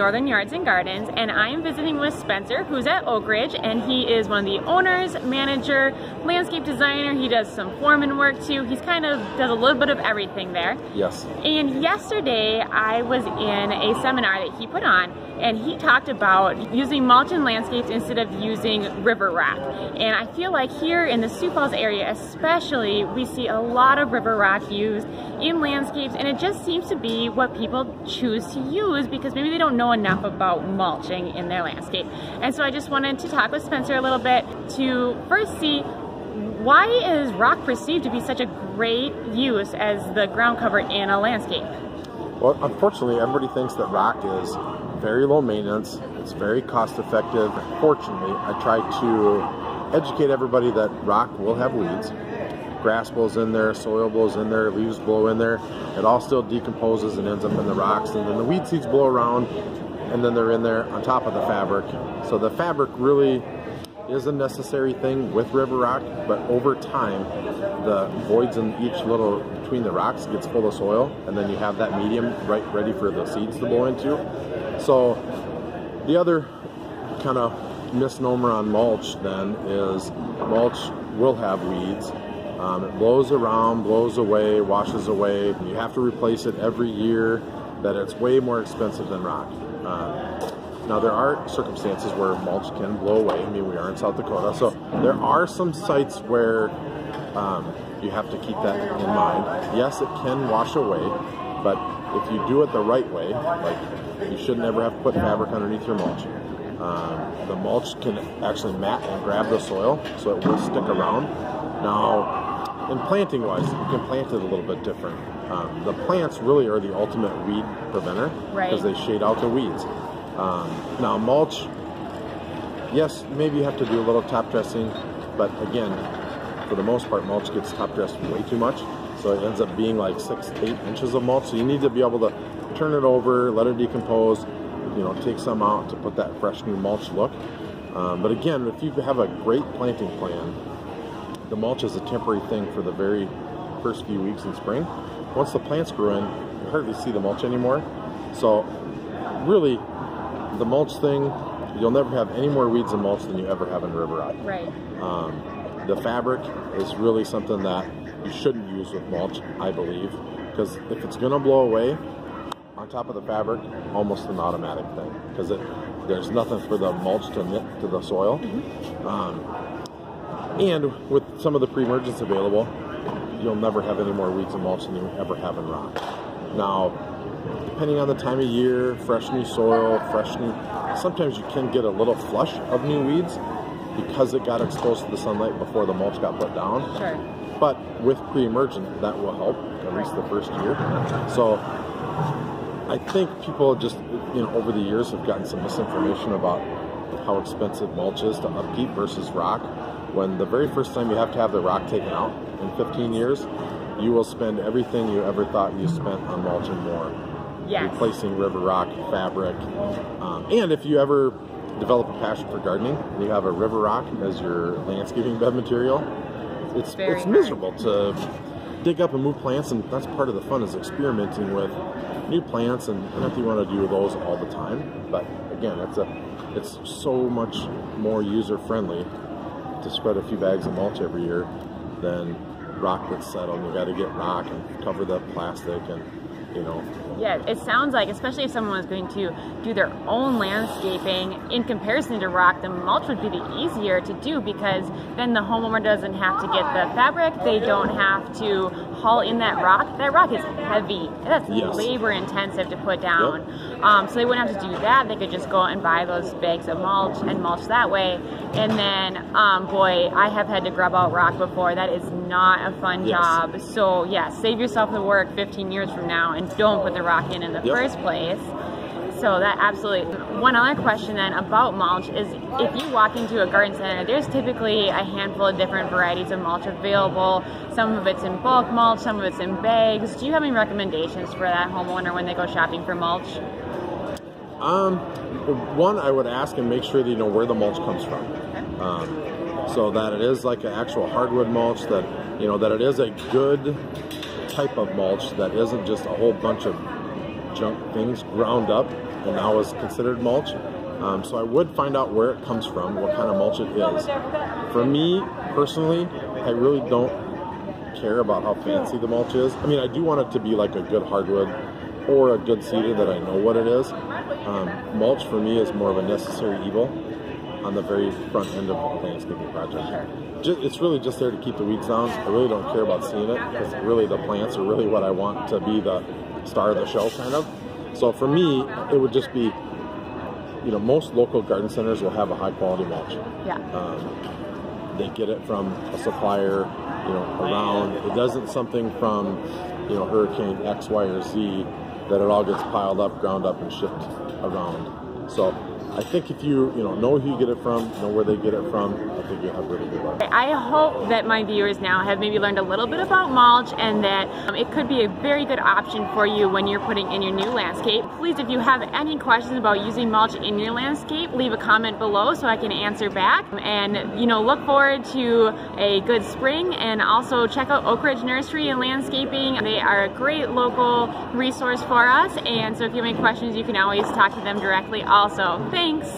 Northern Yards and Gardens, and I am visiting with Spencer, who's at Oak Ridge, and he is one of the owners, manager, landscape designer. He does some foreman work too. He's kind of does a little bit of everything there. Yes. And yesterday I was in a seminar that he put on, and he talked about using mulch in landscapes instead of using river rock. And I feel like here in the Sioux Falls area especially, we see a lot of river rock used in landscapes, and it just seems to be what people choose to use because maybe they don't know enough about mulching in their landscape. And so I just wanted to talk with Spencer a little bit to first see, why is rock perceived to be such a great use as the ground cover in a landscape? Well, unfortunately, everybody thinks that rock is very low maintenance, it's very cost effective. Fortunately, I try to educate everybody that rock will have weeds. Grass blows in there, soil blows in there, leaves blow in there. It all still decomposes and ends up in the rocks, and then the weed seeds blow around, and then they're in there on top of the fabric. So the fabric really is a necessary thing with river rock, but over time, the voids in each little between the rocks gets full of soil, and then you have that medium right ready for the seeds to blow into. So the other kind of misnomer on mulch then is mulch will have weeds. It blows around, blows away, washes away. You have to replace it every year. That it's way more expensive than rock. Now there are circumstances where mulch can blow away. I mean, we are in South Dakota, so there are some sites where you have to keep that in mind. Yes, it can wash away, but if you do it the right way, like you should never have to put fabric underneath your mulch. The mulch can actually mat and grab the soil, so it will stick around. Now, in planting wise, you can plant it a little bit different. The plants really are the ultimate weed preventer because they shade out the weeds. Now mulch, yes, maybe you have to do a little top dressing, but again, for the most part, mulch gets top dressed way too much. So it ends up being like 6 to 8 inches of mulch. So you need to be able to turn it over, let it decompose, you know, take some out to put that fresh new mulch look. But again, if you have a great planting plan, the mulch is a temporary thing for the very first few weeks in spring. Once the plants grow in, you hardly see the mulch anymore. So really, the mulch thing, you'll never have any more weeds in mulch than you ever have in river rock. Right. The fabric is really something that you shouldn't use with mulch, I believe, because if it's going to blow away, on top of the fabric, almost an automatic thing, because there's nothing for the mulch to knit to the soil. And with some of the pre-emergents available, you'll never have any more weeds in mulch than you ever have in rock. Now, depending on the time of year, fresh new soil, sometimes you can get a little flush of new weeds because it got exposed to the sunlight before the mulch got put down. Sure. But with pre-emergent, that will help, at least the first year. So I think people just, over the years have gotten some misinformation about how expensive mulch is to upkeep versus rock. When the very first time you have to have the rock taken out in 15 years, you will spend everything you ever thought you spent on mulch and more. Yes. Replacing river rock fabric. And if you ever develop a passion for gardening and you have a river rock as your landscaping bed material, it's miserable to dig up and move plants, and that's part of the fun, is experimenting with new plants, and I don't think you want to do those all the time. But again, it's so much more user-friendly to spread a few bags of mulch every year than rock that's settled. You got to get rock and cover the plastic, and Yeah, it sounds like, especially if someone was going to do their own landscaping, in comparison to rock, the mulch would be the easier to do, because then the homeowner doesn't have to get the fabric, they don't have to haul in that rock. That rock is heavy. That's labor intensive to put down. So they wouldn't have to do that. They could just go and buy those bags of mulch and mulch that way. And then, boy, I have had to grub out rock before. That is not a fun job. So yeah, save yourself the work 15 years from now and don't put the rock in the first place. So that absolutely. One other question then about mulch is, if you walk into a garden center, there's typically a handful of different varieties of mulch available. Some of it's in bulk mulch, some of it's in bags. Do you have any recommendations for that homeowner when they go shopping for mulch? One, I would ask and make sure that you know where the mulch comes from. Okay. So that it is like an actual hardwood mulch, that that it is a good type of mulch that isn't just a whole bunch of junk things ground up. and now is considered mulch. So I would find out where it comes from, what kind of mulch it is. For me, personally, I really don't care about how fancy the mulch is. I mean, I do want it to be like a good hardwood or a good cedar that I know what it is. Mulch for me is more of a necessary evil on the very front end of a landscaping project. It's really just there to keep the weeds down. I really don't care about seeing it, because really the plants are really what I want to be the star of the show, kind of. So for me, it would just be, you know, most local garden centers will have a high quality mulch. Yeah. They get it from a supplier, you know, around. It doesn't something from, you know, Hurricane X, Y, or Z that it all gets piled up, ground up, and shipped around. So I think if you know who you get it from, know where they get it from, I think you'll have really good luck. I hope that my viewers now have maybe learned a little bit about mulch, and that it could be a very good option for you when you're putting in your new landscape. Please, if you have any questions about using mulch in your landscape, leave a comment below so I can answer back. And you know, look forward to a good spring, and also check out Oak Ridge Nursery and Landscaping. They are a great local resource for us, and so if you have any questions, you can always talk to them directly also. Thanks!